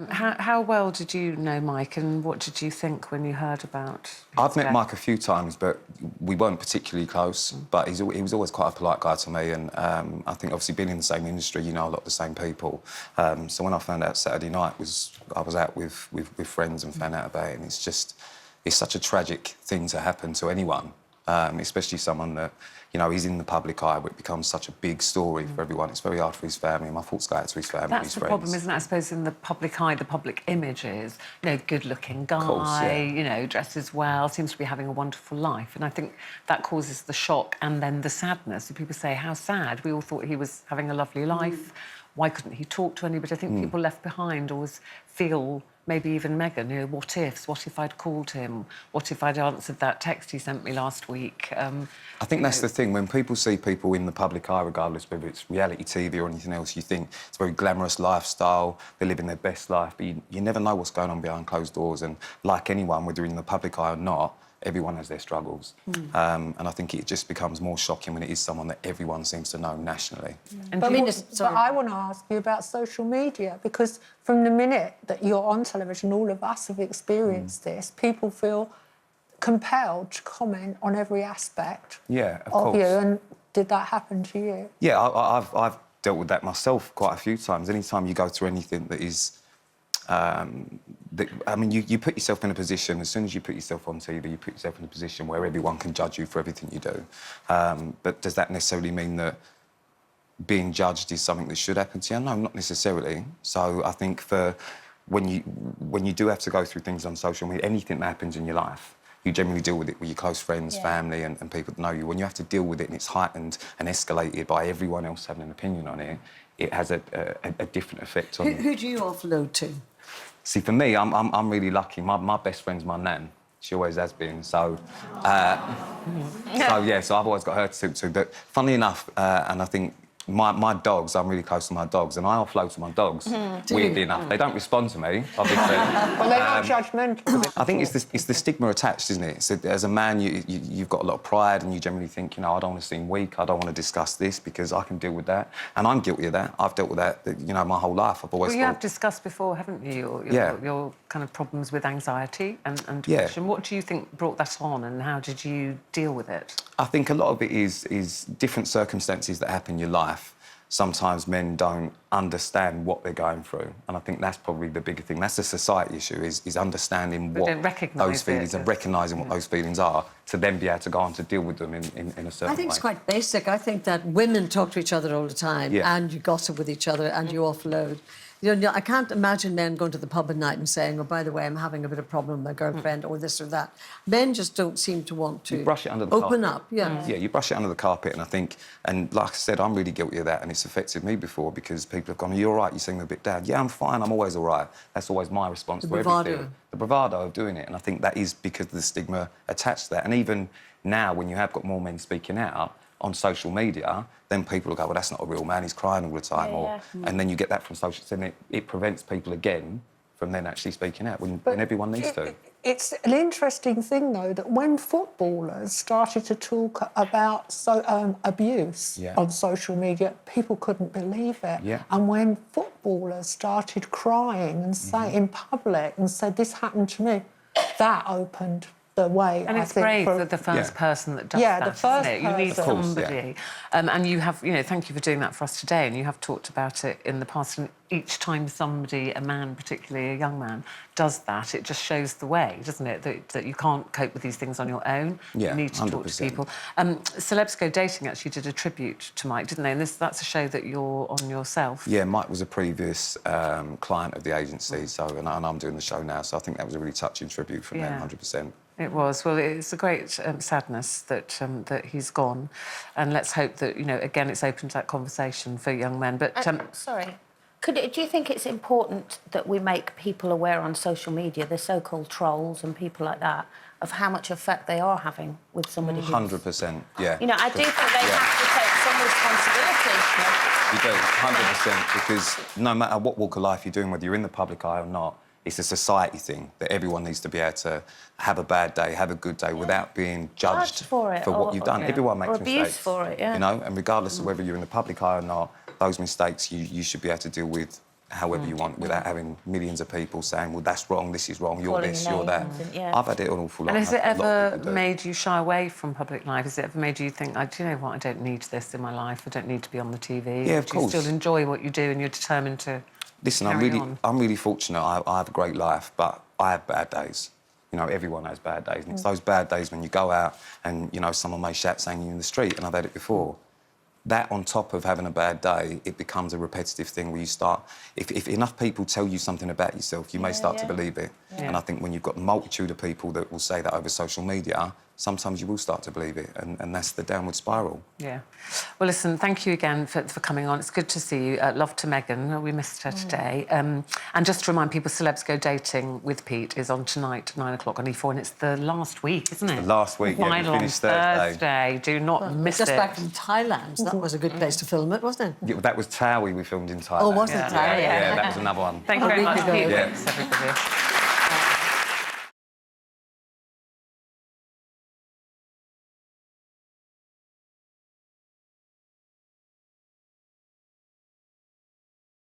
How well did you know Mike, and what did you think when you heard about his I've met death? Mike a few times, but we weren't particularly close. But he was always quite a polite guy to me, and I think obviously being in the same industry, you know a lot of the same people. So when I found out Saturday night, I was out with friends and found out about it, and it's such a tragic thing to happen to anyone, especially someone that, you know, he's in the public eye, but it becomes such a big story for everyone. It's very hard for his family. My thoughts go out to his family and his friends. That's the problem, isn't it? I suppose in the public eye, the public image is, you know, good-looking guy, course, yeah. you know, dresses well, seems to be having a wonderful life. And I think that causes the shock and then the sadness. People say, how sad. We all thought he was having a lovely life. Why couldn't he talk to anybody? I think people left behind always feel, maybe even Meghan, you know, what ifs? What if I'd called him? What if I'd answered that text he sent me last week? I think that's the thing. When people see people in the public eye, regardless whether it's reality TV or anything else, you think it's a very glamorous lifestyle, they're living their best life, but you never know what's going on behind closed doors. And like anyone, whether in the public eye or not, everyone has their struggles. And I think it just becomes more shocking when it is someone that everyone seems to know nationally. And But I want to ask you about social media, because from the minute that you're on television, all of us have experienced this, people feel compelled to comment on every aspect Yeah, of course. you. And did that happen to you? Yeah, I've dealt with that myself quite a few times. Anytime you go through anything that is... I mean, you put yourself in a position, as soon as you put yourself on TV, you put yourself in a position where everyone can judge you for everything you do. But does that necessarily mean that being judged is something that should happen to you? No, not necessarily. So I think when you do have to go through things on social media, anything that happens in your life, you generally deal with it with your close friends, family and people that know you. When you have to deal with it and it's heightened and escalated by everyone else having an opinion on it, it has a different effect on... Who do you offload to? See, for me, I'm really lucky. My best friend's my nan. She always has been. So, so I've always got her to talk to. But funnily enough, and I think my dogs, I'm really close to my dogs, and I offload to my dogs, weirdly enough. They don't respond to me, obviously. Well, they're not judgmental. I think it's the stigma attached, isn't it? So as a man, you've got a lot of pride and you generally think, you know, I don't want to seem weak, I don't want to discuss this because I can deal with that. And I'm guilty of that. I've dealt with that, you know, my whole life. I've always Well, you have discussed before, haven't you, your kind of problems with anxiety and depression. What do you think brought that on and how did you deal with it? I think a lot of it is different circumstances that happen in your life. Sometimes men don't understand what they're going through, and I think that's probably the bigger thing. That's a society issue, is understanding what those feelings and recognising what those feelings are to then be able to go on to deal with them in a certain way. I think it's quite basic. I think that women talk to each other all the time and you gossip with each other and you offload. You know, I can't imagine men going to the pub at night and saying, oh, by the way, I'm having a bit of problem with my girlfriend or this or that. Men just don't seem to want to brush it under the open carpet. up. Yeah, you brush it under the carpet, and I think, and like I said, I'm really guilty of that, and it's affected me before because people have gone, are you all right? You seem a bit down. Yeah, I'm fine, I'm always all right. That's always my response to everything. The bravado of doing it, and I think that is because of the stigma attached to that. And even now, when you have got more men speaking out on social media, then people will go, well, that's not a real man, he's crying all the time. And then you get that from social... So it prevents people, again, from then actually speaking out when everyone needs to. It's an interesting thing, though, that when footballers started to talk about abuse on social media, people couldn't believe it. And when footballers started crying and saying in public and said, this happened to me, that opened the way, and it's brave that the first person that does that, the first isn't it? You need somebody. And you have, you know, thank you for doing that for us today, and you have talked about it in the past, and each time somebody, a man, particularly a young man, does that, it just shows the way, doesn't it, that you can't cope with these things on your own. You need to 100%. Talk to people. Celebs Go Dating actually did a tribute to Mike, didn't they? And that's a show that you're on yourself. Yeah, Mike was a previous client of the agency, so and I'm doing the show now, so I think that was a really touching tribute from them, 100%. It was. Well, it's a great sadness that he's gone, and let's hope that, you know, again, it's opened that conversation for young men. But sorry, do you think it's important that we make people aware on social media, the so-called trolls and people like that, of how much effect they are having with somebody? 100%. Yeah. You know, I do think they have to take some responsibility. You do, 100%, because no matter what walk of life you're doing, whether you're in the public eye or not, it's a society thing that everyone needs to be able to have a bad day, have a good day, without being judged for it, what you've done. Everyone makes mistakes. Abused for it, you know, and regardless of whether you're in the public eye or not, those mistakes you should be able to deal with however you want, without having millions of people saying, well, that's wrong, this is wrong, you're Calling this, you're that. names and- yeah. I've had it an awful lot. And has it a lot of ever people do. made you shy away from public life? Has it ever made you think, do you know what, I don't need this in my life, I don't need to be on the TV? Yeah, of do course. you still enjoy what you do and you're determined to Listen, carry on? I'm really fortunate. I have a great life, but I have bad days. You know, everyone has bad days. And it's those bad days when you go out and, you know, someone may shout saying you in the street, and I've had it before. That on top of having a bad day, it becomes a repetitive thing where you start... If enough people tell you something about yourself, you may start to believe it. Yeah. And I think when you've got a multitude of people that will say that over social media, sometimes you will start to believe it, and that's the downward spiral. Yeah. Well, listen, thank you again for coming on. It's good to see you. Love to Megan. We missed her today. And just to remind people, Celebs Go Dating with Pete is on tonight, 9 o'clock on E4, and it's the last week, isn't it? The last week, yeah, we Final on finished Thursday. Thursday. Do not miss Just it. back from Thailand. So that was a good place to film it, wasn't it? Yeah, that was TOWIE we filmed in Thailand. Oh, was it? Yeah. TOWIE, Yeah, that was another one. Thank you very A week much, ago. Pete. Yeah. Thanks, everybody.